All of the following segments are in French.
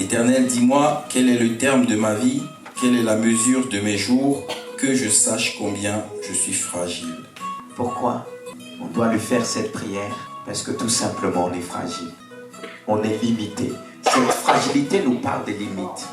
Éternel, dis-moi quel est le terme de ma vie, quelle est la mesure de mes jours, que je sache combien je suis fragile. Pourquoi on doit lui faire cette prière? Parce que tout simplement on est fragile. On est limité. Cette fragilité nous parle des limites.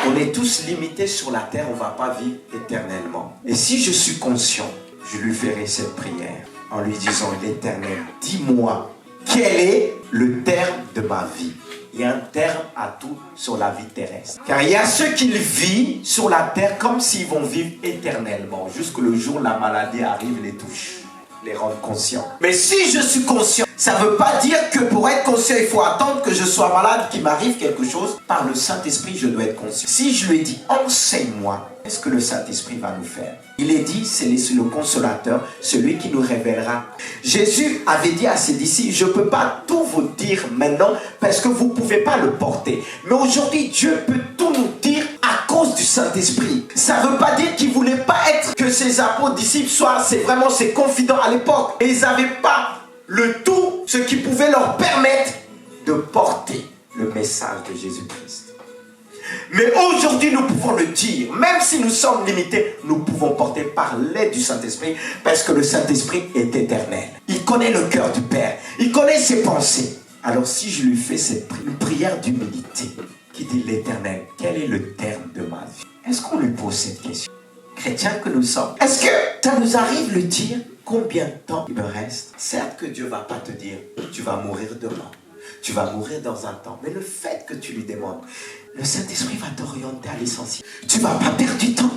On est tous limités sur la terre, on ne va pas vivre éternellement. Et si je suis conscient, je lui ferai cette prière en lui disant: l'Éternel, dis-moi quel est le terme de ma vie. Il y a un terme à tout sur la vie terrestre. Car il y a ceux qui vivent sur la terre comme s'ils vont vivre éternellement, jusqu'au jour où la maladie arrive et les touche, les rend conscients. Mais si je suis conscient, ça ne veut pas dire que pour être conscient, il faut attendre que je sois malade, qu'il m'arrive quelque chose. Par le Saint-Esprit, je dois être conscient. Si je lui ai dit: enseigne-moi, qu'est-ce que le Saint-Esprit va nous faire? Il est dit, c'est le consolateur, celui qui nous révélera. Jésus avait dit à ses disciples: je ne peux pas tout vous dire maintenant parce que vous ne pouvez pas le porter. Mais aujourd'hui, Dieu peut tout nous dire à cause du Saint-Esprit. Ça ne veut pas dire qu'il ne voulait pas être que ses apôtres, disciples soient vraiment ses confidents à l'époque. Et ils n'avaient pas le tout, ce qui pouvait leur permettre de porter le message de Jésus-Christ. Mais aujourd'hui, nous pouvons le dire, même si nous sommes limités, nous pouvons porter par l'aide du Saint-Esprit, parce que le Saint-Esprit est éternel. Il connaît le cœur du Père, il connaît ses pensées. Alors si je lui fais une prière d'humilité, qui dit: l'Éternel, quel est le terme de ma vie? Est-ce qu'on lui pose cette question? Chrétiens que nous sommes, est-ce que ça nous arrive de dire combien de temps il me reste? Certes que Dieu ne va pas te dire: tu vas mourir demain, tu vas mourir dans un temps. Mais le fait que tu lui demandes, le Saint-Esprit va t'orienter à l'essentiel. Tu ne vas pas perdre du temps,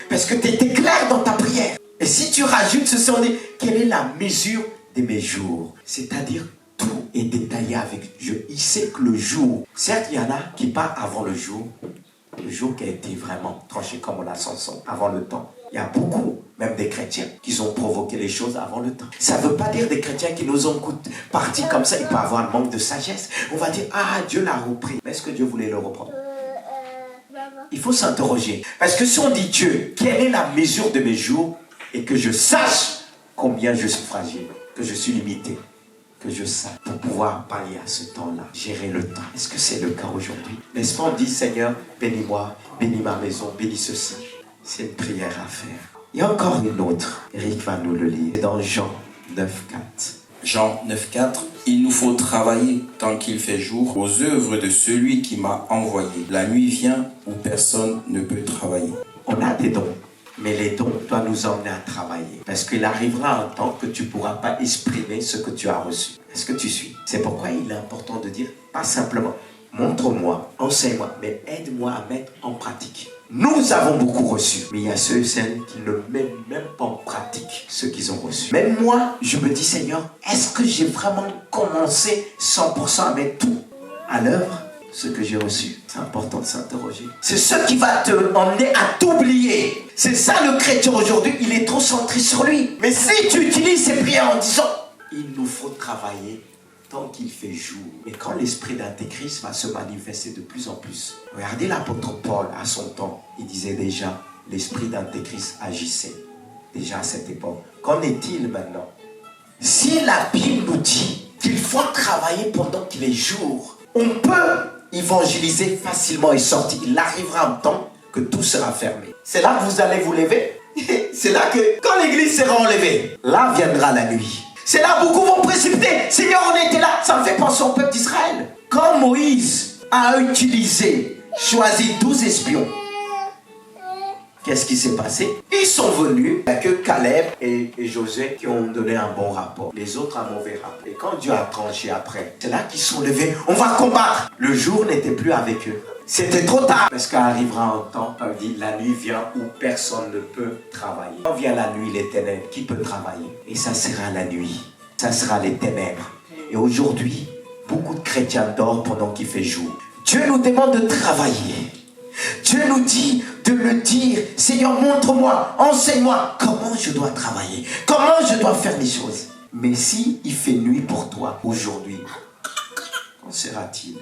parce que tu étais clair dans ta prière. Et si tu rajoutes ceci, on dit: quelle est la mesure de mes jours? C'est-à-dire, tout est détaillé avec Dieu. Il sait que le jour, certes il y en a qui partent avant le jour qui a été vraiment tranché comme on a Samson, avant le temps. Il y a beaucoup, même des chrétiens, qui ont provoqué les choses avant le temps. Ça ne veut pas dire des chrétiens qui nous ont partis comme ça. Il peut avoir un manque de sagesse. On va dire: ah, Dieu l'a repris. Mais est-ce que Dieu voulait le reprendre? Il faut s'interroger. Parce que si on dit: Dieu, quelle est la mesure de mes jours, et que je sache combien je suis fragile, que je suis limité, que je sache pour pouvoir pallier à ce temps-là, gérer le temps. Est-ce que c'est le cas aujourd'hui? N'est-ce pas, on dit: Seigneur, bénis-moi, bénis ma maison, bénis ceci. C'est une prière à faire. Il y a encore une autre. Eric va nous le lire. C'est dans Jean 9,4. Jean 9,4. Il nous faut travailler tant qu'il fait jour aux œuvres de celui qui m'a envoyé. La nuit vient où personne ne peut travailler. On a des dons, mais les dons doivent nous emmener à travailler. Parce qu'il arrivera un temps que tu ne pourras pas exprimer ce que tu as reçu. Est-ce que tu suis? C'est pourquoi il est important de dire, pas simplement: montre-moi, enseigne-moi, mais aide-moi à mettre en pratique. Nous avons beaucoup reçu, mais il y a ceux et celles qui ne mettent même pas en pratique ce qu'ils ont reçu. Même moi, je me dis: Seigneur, est-ce que j'ai vraiment commencé 100% à mettre tout à l'œuvre, ce que j'ai reçu? C'est important de s'interroger. C'est ce qui va te emmener à t'oublier. C'est ça le chrétien aujourd'hui, il est trop centré sur lui. Mais si tu utilises ces prières en disant: il nous faut travailler tant qu'il fait jour. Et quand l'esprit d'Antéchrist va se manifester de plus en plus. Regardez l'apôtre Paul à son temps. Il disait déjà, l'esprit d'Antéchrist agissait déjà à cette époque. Qu'en est-il maintenant? Si la Bible nous dit qu'il faut travailler pendant qu'il est jour, on peut évangéliser facilement et sortir. Il arrivera un temps que tout sera fermé. C'est là que vous allez vous lever. C'est là que, quand l'église sera enlevée, là viendra la nuit. C'est là beaucoup vont précipiter. Seigneur, on était là. Ça me fait penser au peuple d'Israël. Quand Moïse a choisi 12 espions, qu'est-ce qui s'est passé? Ils sont venus. Il n'y a que Caleb et Josué qui ont donné un bon rapport. Les autres un mauvais rapport. Et quand Dieu a tranché après, c'est là qu'ils sont levés. On va combattre. Le jour n'était plus avec eux. C'était trop tard. Parce qu'arrivera un temps, on dit, la nuit vient où personne ne peut travailler. Quand vient la nuit, les ténèbres, qui peut travailler? Et ça sera la nuit. Ça sera les ténèbres. Et aujourd'hui, beaucoup de chrétiens dorment pendant qu'il fait jour. Dieu nous demande de travailler. Dieu nous dit de le dire: Seigneur, montre-moi, enseigne-moi comment je dois travailler, comment je dois faire les choses. Mais si il fait nuit pour toi aujourd'hui, quand sera-t-il?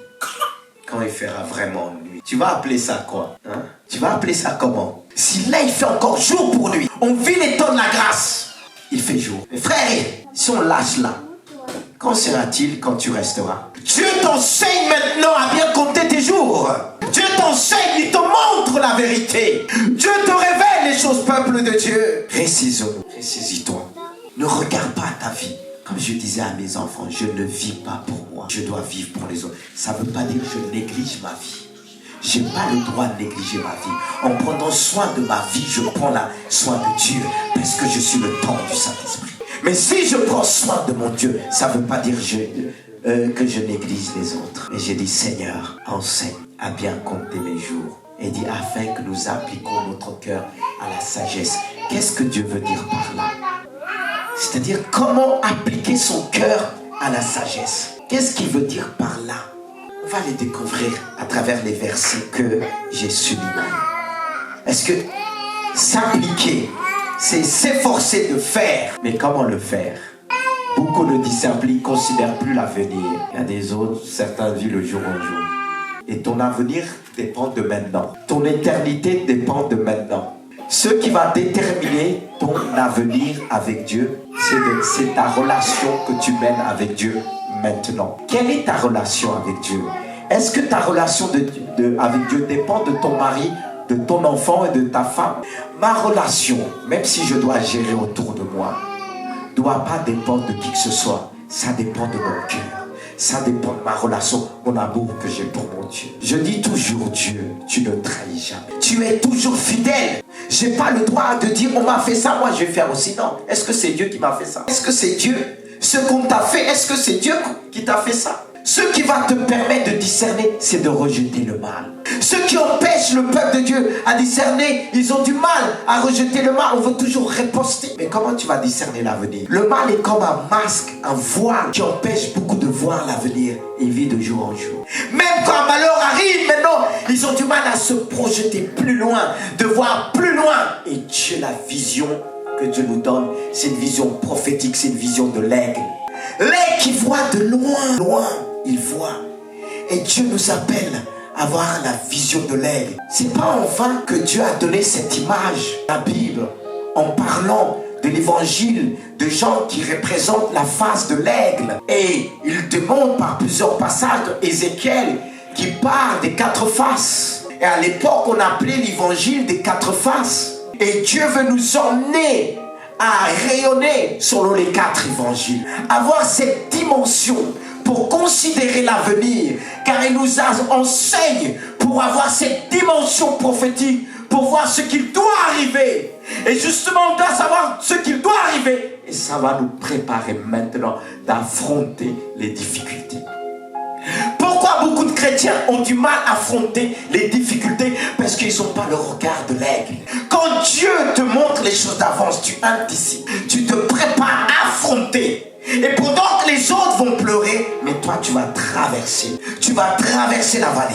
Quand il fera vraiment nuit. Tu vas appeler ça quoi, hein? Tu vas appeler ça comment? Si là il fait encore jour pour lui, on vit les temps de la grâce, il fait jour. Mais frère, si on lâche là, quand sera-t-il quand tu resteras? Dieu t'enseigne maintenant à bien compter tes jours. t'enseigne, il te montre la vérité. Dieu te révèle les choses, peuple de Dieu. Ressaisis-toi. Ne regarde pas ta vie. Comme je disais à mes enfants, je ne vis pas pour moi, je dois vivre pour les autres. Ça ne veut pas dire que je néglige ma vie. Je n'ai pas le droit de négliger ma vie. En prenant soin de ma vie, je prends soin de Dieu, parce que je suis le temple du Saint-Esprit. Mais si je prends soin de mon Dieu, ça ne veut pas dire que je néglige les autres. Mais j'ai dit, Seigneur, enseigne à bien compter mes jours. Et dit, afin que nous appliquions notre cœur à la sagesse. Qu'est-ce que Dieu veut dire par là? C'est-à-dire, comment appliquer son cœur à la sagesse? Qu'est-ce qu'il veut dire par là? On va les découvrir à travers les versets que j'ai soulignés. Est-ce que s'appliquer, c'est s'efforcer de faire? Mais comment le faire? Beaucoup de disciples ne considèrent plus l'avenir. Il y a des autres, certains vivent le jour au jour. Et ton avenir dépend de maintenant. Ton éternité dépend de maintenant. Ce qui va déterminer ton avenir avec Dieu, c'est ta relation que tu mènes avec Dieu maintenant. Quelle est ta relation avec Dieu? Est-ce que ta relation avec Dieu dépend de ton mari, de ton enfant et de ta femme? Ma relation, même si je dois gérer autour de moi, ne doit pas dépendre de qui que ce soit. Ça dépend de mon cœur. Ça dépend de ma relation, mon amour que j'ai pour mon Dieu. Je dis toujours, Dieu, tu ne trahis jamais. Tu es toujours fidèle. Je n'ai pas le droit de dire, on m'a fait ça, moi je vais faire aussi. Non. Est-ce que c'est Dieu qui m'a fait ça? Est-ce que c'est Dieu? Ce qu'on t'a fait, est-ce que c'est Dieu qui t'a fait ça? Ce qui va te permettre de discerner, c'est de rejeter le mal. Ce qui empêche le peuple de Dieu à discerner, ils ont du mal à rejeter le mal. On veut toujours riposter. Mais comment tu vas discerner l'avenir? Le mal est comme un masque, un voile qui empêche beaucoup de voir l'avenir. Il vit de jour en jour. Même quand un malheur arrive maintenant, ils ont du mal à se projeter plus loin, de voir plus loin. Et Dieu, la vision que Dieu nous donne, c'est une vision prophétique, c'est une vision de l'aigle. L'aigle qui voit de loin, loin, il voit. Et Dieu nous appelle à avoir la vision de l'aigle. C'est pas en vain que Dieu a donné cette image, la Bible, en parlant de l'évangile de gens qui représentent la face de l'aigle. Et il demande par plusieurs passages d'Ézéchiel qui parle des 4 faces. Et à l'époque, on appelait l'évangile des 4 faces. Et Dieu veut nous emmener à rayonner selon les 4 évangiles. Avoir cette dimension pour considérer l'avenir, car il nous enseigne pour avoir cette dimension prophétique, pour voir ce qu'il doit arriver. Et justement, on doit savoir ce qu'il doit arriver. Et ça va nous préparer maintenant d'affronter les difficultés. Pourquoi beaucoup de chrétiens ont du mal à affronter les difficultés? Parce qu'ils n'ont pas le regard de l'aigle. Quand Dieu te montre les choses d'avance, tu anticipes, tu te prépares à affronter. Et pendant que les autres vont pleurer, mais toi tu vas traverser. Tu vas traverser la vallée.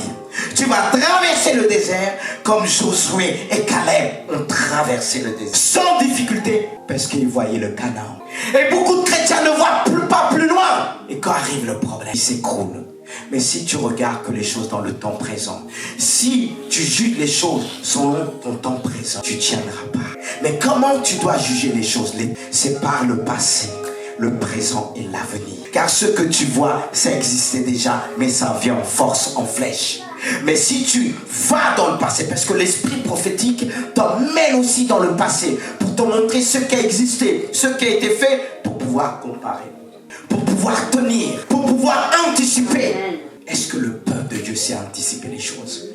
Tu vas traverser le désert comme Josué et Caleb ont traversé le désert. Sans difficulté, parce qu'ils voyaient le Canaan. Et beaucoup de chrétiens ne voient pas plus loin. Et quand arrive le problème, ils s'écroulent. Mais si tu regardes que les choses dans le temps présent, si tu juges les choses selon ton temps présent, tu ne tiendras pas. Mais comment tu dois juger les choses? C'est par le passé, le présent et l'avenir. Car ce que tu vois, ça existait déjà, mais ça vient en force, en flèche. Mais si tu vas dans le passé, parce que l'esprit prophétique t'emmène aussi dans le passé, pour te montrer ce qui a existé, ce qui a été fait, pour pouvoir comparer, pour pouvoir tenir, pour pouvoir anticiper. Est-ce que le peuple de Dieu sait anticiper les choses?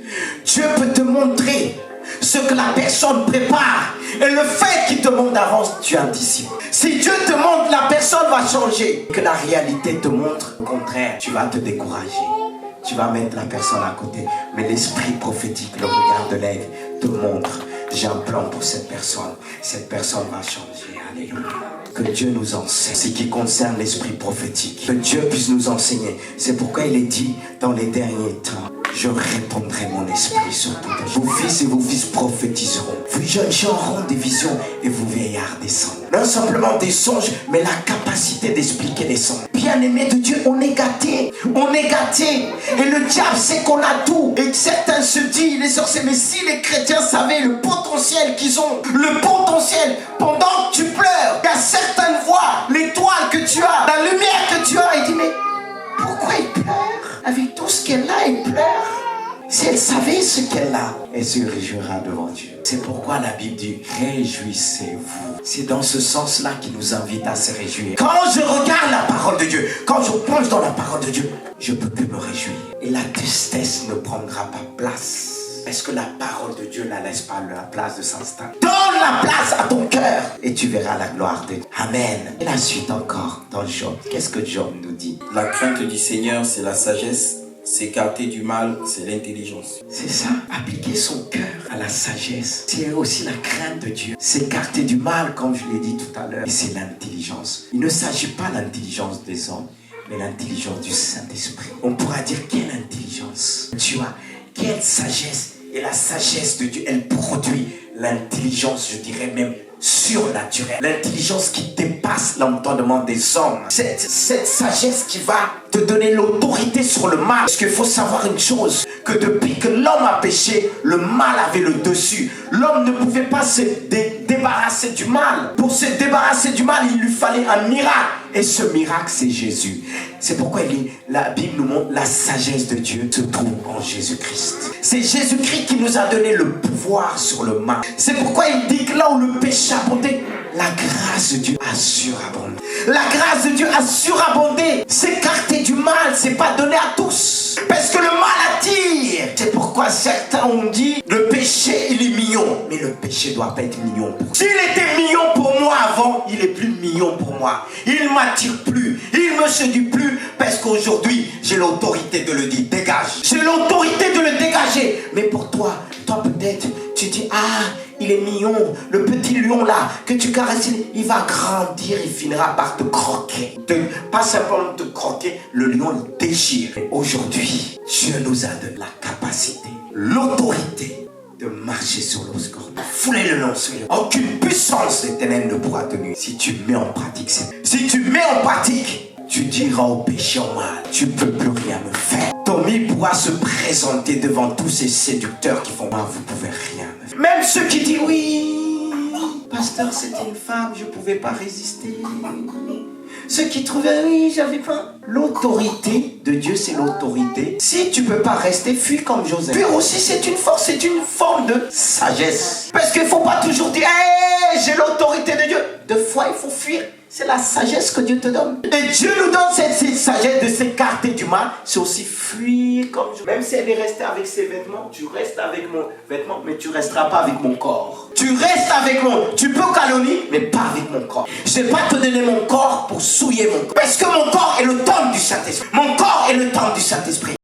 Dieu peut te montrer ce que la personne prépare. Et le fait qu'il te montre d'avance, tu anticipes. Si Dieu te montre, la personne va changer. Que la réalité te montre, au contraire, tu vas te décourager. Tu vas mettre la personne à côté. Mais l'esprit prophétique, le regard de l'aigle, te montre, j'ai un plan pour cette personne. Cette personne va changer. Alléluia. Que Dieu nous enseigne ce qui concerne l'esprit prophétique. Que Dieu puisse nous enseigner. C'est pourquoi il est dit dans les derniers temps, je répandrai mon esprit sur tout. Vos fils et vos fils prophétiseront. Vos jeunes gens auront des visions et vos vieillards des songes. Non seulement des songes, mais la capacité d'expliquer les songes. Bien-aimés de Dieu, on est gâtés. On est gâtés. Et le diable sait qu'on a tout. Et certains se disent, les sorciers, mais si les chrétiens savaient le potentiel qu'ils ont, le potentiel, pendant que tu pleures, il y a certaines voix, l'étoile que tu as, la lumière que tu as, il dit, mais pourquoi il pleure? Avec tout ce qu'elle a, il pleure. C'est Si elle savait ce qu'elle a, elle se réjouira devant Dieu. C'est pourquoi la Bible dit réjouissez-vous. C'est dans ce sens-là qu'il nous invite à se réjouir. Quand je regarde la parole de Dieu, quand je plonge dans la parole de Dieu, je ne peux que me réjouir. Et la tristesse ne prendra pas place. Parce que la parole de Dieu ne laisse pas la place de s'installer. Donne la place à ton cœur et tu verras la gloire de Dieu. Amen. Et la suite encore dans Job. Qu'est-ce que Job nous dit? La crainte du Seigneur, c'est la sagesse. S'écarter du mal, c'est l'intelligence. C'est ça. Appliquer son cœur à la sagesse. C'est aussi la crainte de Dieu. S'écarter du mal, comme je l'ai dit tout à l'heure. Et c'est l'intelligence. Il ne s'agit pas de l'intelligence des hommes, mais l'intelligence du Saint-Esprit. On pourra dire quelle intelligence. Tu vois, quelle sagesse. Et la sagesse de Dieu, elle produit l'intelligence, je dirais même surnaturelle. L'intelligence qui dépasse l'entendement des hommes. Cette sagesse qui va te donner l'autorité sur le mal. Parce qu'il faut savoir une chose, que depuis que l'homme a péché, le mal avait le dessus. L'homme ne pouvait pas se débarrasser du mal. Pour se débarrasser du mal, il lui fallait un miracle. Et ce miracle, c'est Jésus. C'est pourquoi la Bible nous montre la sagesse de Dieu se trouve en Jésus-Christ. C'est Jésus-Christ qui nous a donné le pouvoir sur le mal. C'est pourquoi il dit que là où le péché a abondé, la grâce de Dieu a surabondé. La grâce de Dieu a surabondé. S'écarter du mal, c'est pas donné à tous. Parce que le mal attire. C'est pourquoi certains ont dit, le péché, il est mignon. Mais le péché doit pas être mignon pour moi. S'il était mignon pour moi avant, il est plus mignon pour moi. Il m'attire plus. Il me séduit plus. Parce qu'aujourd'hui, j'ai l'autorité de le dire. Dégage. J'ai l'autorité de le dégager. Mais pour toi peut-être, tu dis, ah, il est mignon, le petit lion là, que tu caresses, il va grandir, il finira par te croquer. Pas simplement te croquer, le lion il déchire. Aujourd'hui, Dieu nous a donné la capacité, l'autorité de marcher sur l'eau scorpion. Fouler le long sur le. Aucune puissance éternelle ne pourra tenir. Si tu mets en pratique ça. Si tu mets en pratique, tu diras au péché au mal, tu ne peux plus rien me faire. Tommy pourra se présenter devant tous ces séducteurs qui font, vous pouvez rien me faire. Même ceux qui disent, oui, pasteur, c'était une femme, je ne pouvais pas résister. Ceux qui trouvaient, oui, j'avais pas. L'autorité de Dieu, c'est l'autorité. Si tu ne peux pas rester, fuis comme Joseph. Fuir aussi, c'est une force, c'est une forme de sagesse. Parce qu'il ne faut pas toujours dire, hey, j'ai l'autorité de Dieu. Deux fois, il faut fuir. C'est la sagesse que Dieu te donne. Et Dieu nous donne cette sagesse de s'écarter du mal. C'est aussi fuir comme je. Même si elle est restée avec ses vêtements, tu restes avec mon vêtement, mais tu ne resteras pas avec mon corps. Tu restes avec mon. Tu peux calomnier, mais pas avec mon corps. Je ne vais pas te donner mon corps pour souiller mon corps. Parce que mon corps est le temple du Saint-Esprit. Mon corps est le temple du Saint-Esprit.